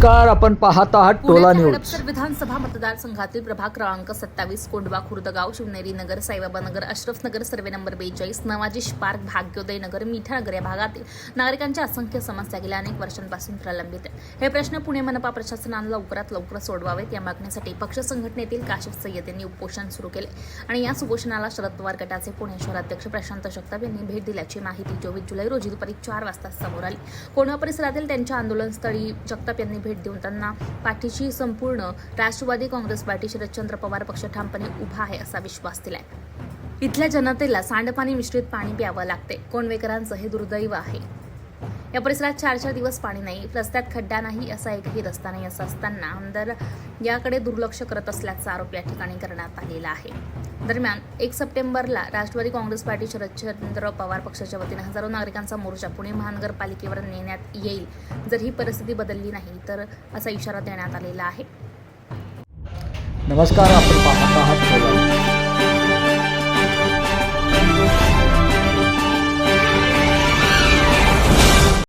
नमस्कार, आपण पाहत आहात टोला न्यूज। हडपसर विधानसभा मतदारसंघातील प्रभाग क्रमांक 27 कोंडवा खुर्दगाव शिवनेरी नगर साईबाबा नगर अशरफ नगर सर्वे नंबर 42 नवाजी पार्क भाग्योदय नगर मिठा नगर या भागातील नागरिकांच्या असंख्य समस्या गेल्या अनेक वर्षांपासून प्रलंबित आहेत। हे प्रश्न पुणे मनपा प्रशासनाने लवकरात लवकर सोडवावेत या मागणीसाठी पक्ष संघटनेतील काशिफ सय्यद यांनी उपोषण सुरू केले आणि या उपोषणाला शरद पवार गटाचे पुणे शहराध्यक्ष प्रशांत जगताप यांनी भेट दिल्याची माहिती 24 जुलै रोजी दुपारी 4 वाजता समोर आली। कोंडवा परिसरातील त्यांच्या आंदोलनस्थळी जगताप यांनी भेट देऊन त्यांना पाठीशी संपूर्ण राष्ट्रवादी काँग्रेस पार्टी शरदचंद्र पवार पक्ष ठामपणे उभा आहे असा विश्वास दिलाय। इथल्या जनतेला सांडपाणी मिश्रित पाणी प्यावं लागते। कोंडवेकरांचं हे दुर्दैव आहे। या परिसरात 4 दिवस पाणी नाही, रस्त्यात खड्डा नाही, असा एकही रस्ता नाही असं असताना आमदार याकडे दुर्लक्ष करत असल्याचा आरोप या ठिकाणी करण्यात आलेला आहे। दरम्यान 1 सप्टेंबरला राष्ट्रवादी काँग्रेस पार्टी शरदचंद्र पवार पक्षाच्या वतीने हजारो नागरिकांचा मोर्चा पुणे महानगरपालिकेवर नेण्यात येईल जर ही परिस्थिती बदलली नाही तर असा इशारा देण्यात आलेला आहे। नमस्कार, आपण पाहत आहात टोला न्यूज।